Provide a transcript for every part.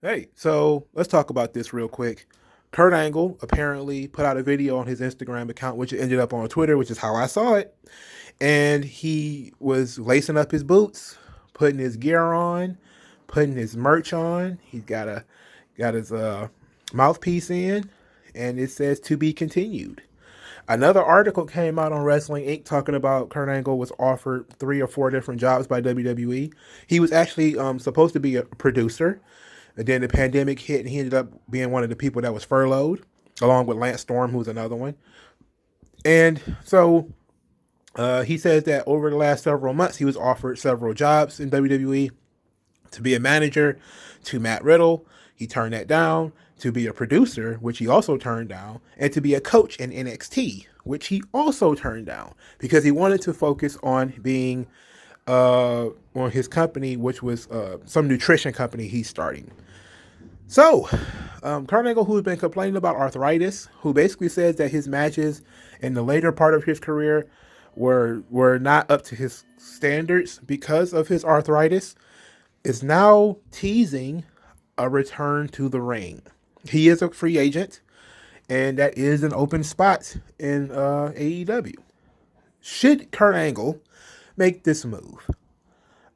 Hey, so let's talk about this real quick. Kurt Angle apparently put out a video on his Instagram account, which ended up on Twitter, which is how I saw it. And he was lacing up his boots, putting his gear on, putting his merch on. He's got his mouthpiece in, and it says to be continued. Another article came out on Wrestling Inc. talking about Kurt Angle was offered 3 or 4 different jobs by WWE. He was actually supposed to be a producer, and then the pandemic hit, and he ended up being one of the people that was furloughed, along with Lance Storm, who's another one. And so he says that over the last several months, he was offered several jobs in WWE to be a manager to Matt Riddle. He turned that down. To be a producer, which he also turned down, and to be a coach in NXT, which he also turned down because he wanted to focus on being on his company, which was some nutrition company he's starting. So, Kurt Angle, who's been complaining about arthritis, who basically says that his matches in the later part of his career were not up to his standards because of his arthritis, is now teasing a return to the ring. He is a free agent, and that is an open spot in AEW. Should Kurt Angle make this move?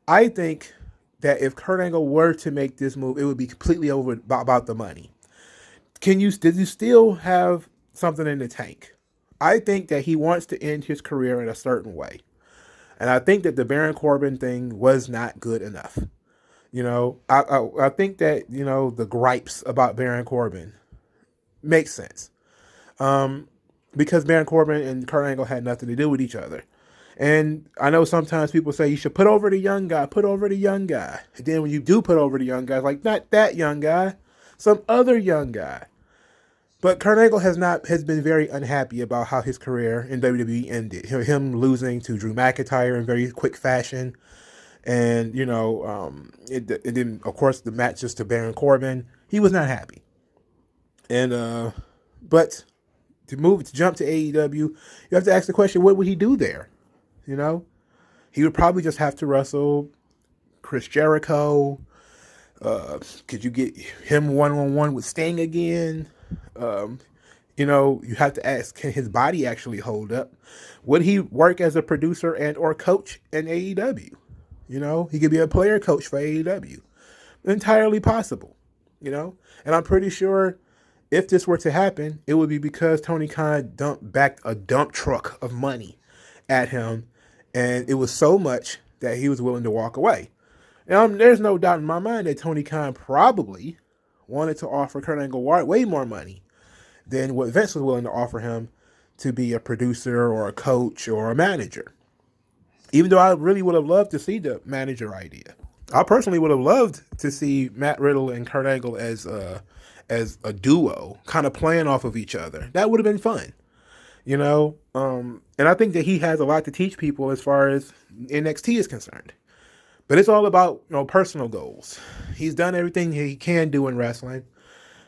I think that if Kurt Angle were to make this move, it would be completely over about the money. Did you still have something in the tank? I think that he wants to end his career in a certain way. And I think that the Baron Corbin thing was not good enough. I think that, the gripes about Baron Corbin makes sense. Because Baron Corbin and Kurt Angle had nothing to do with each other. And I know sometimes people say you should put over the young guy, put over the young guy. And then when you do put over the young guy, like not that young guy, some other young guy. But Kurt Angle has been very unhappy about how his career in WWE ended. Him losing to Drew McIntyre in very quick fashion. And, it then, of course, the matches to Baron Corbin. He was not happy. And, but to jump to AEW, you have to ask the question, what would he do there? He would probably just have to wrestle Chris Jericho. Could you get him one-on-one with Sting again? You have to ask, can his body actually hold up? Would he work as a producer and or coach in AEW? He could be a player coach for AEW. Entirely possible, And I'm pretty sure if this were to happen, it would be because Tony Khan dumped back a dump truck of money at him. And it was so much that he was willing to walk away. Now, there's no doubt in my mind that Tony Khan probably wanted to offer Kurt Angle way more money than what Vince was willing to offer him to be a producer or a coach or a manager. Even though I really would have loved to see the manager idea. I personally would have loved to see Matt Riddle and Kurt Angle as a duo, kind of playing off of each other. That would have been fun. And I think that he has a lot to teach people as far as NXT is concerned. But it's all about, personal goals. He's done everything he can do in wrestling.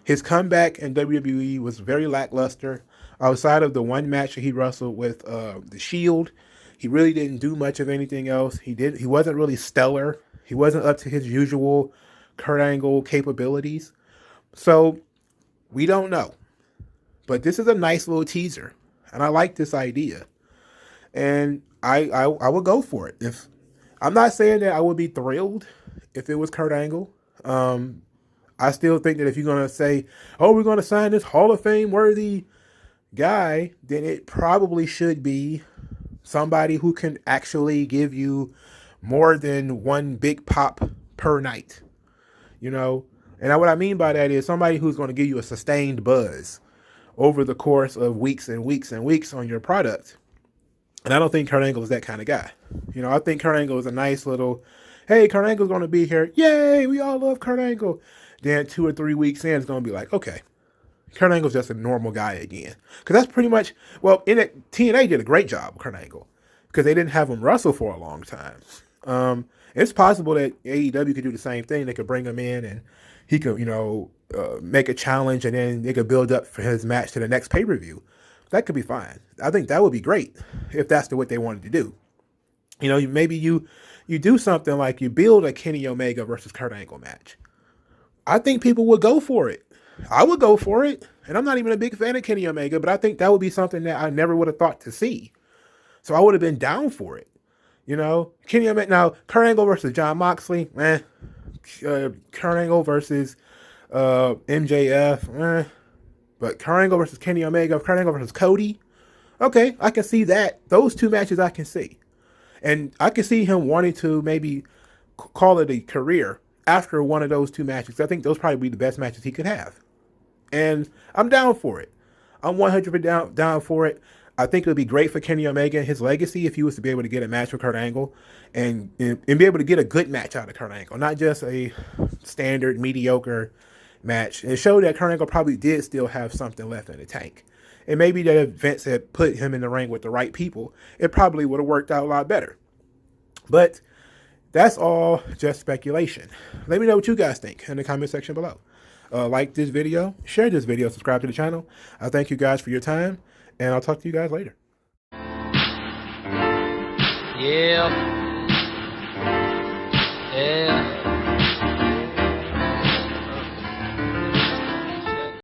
His comeback in WWE was very lackluster. Outside of the one match that he wrestled with the Shield, he really didn't do much of anything else. He wasn't really stellar. He wasn't up to his usual Kurt Angle capabilities. So we don't know. But this is a nice little teaser. And I like this idea. And I would go for it. If I'm not saying that I would be thrilled if it was Kurt Angle. I still think that if you're going to say, oh, we're going to sign this Hall of Fame worthy guy, then it probably should be somebody who can actually give you more than one big pop per night. And what I mean by that is somebody who's going to give you a sustained buzz over the course of weeks and weeks and weeks on your product. And I don't think Kurt Angle is that kind of guy. I think Kurt Angle is a nice little, hey, Kurt Angle's going to be here. Yay, we all love Kurt Angle. Then 2 or 3 weeks in, it's going to be like, okay, Kurt Angle's just a normal guy again. Because that's pretty much, TNA did a great job with Kurt Angle. Because they didn't have him wrestle for a long time. It's possible that AEW could do the same thing. They could bring him in and he could, make a challenge and then they could build up for his match to the next pay-per-view. That could be fine. I think that would be great if that's what they wanted to do. Maybe you do something like you build a Kenny Omega versus Kurt Angle match. I think people would go for it. I would go for it. And I'm not even a big fan of Kenny Omega, but I think that would be something that I never would have thought to see. So I would have been down for it. You know, Kenny Omega. Now, Kurt Angle versus John Moxley, Kurt Angle versus MJF, But Kurt Angle versus Kenny Omega, Kurt Angle versus Cody, okay, I can see that. Those two matches I can see. And I can see him wanting to maybe call it a career after one of those two matches. I think those probably be the best matches he could have. And I'm down for it. I'm 100% down for it. I think it would be great for Kenny Omega and his legacy if he was to be able to get a match with Kurt Angle and be able to get a good match out of Kurt Angle, not just a standard mediocre match. And show that Kurt Angle probably did still have something left in the tank. And maybe that if Vince had put him in the ring with the right people, it probably would have worked out a lot better. But that's all just speculation. Let me know what you guys think in the comment section below. Like this video, share this video, subscribe to the channel. I thank you guys for your time, and I'll talk to you guys later. Yeah. Yeah.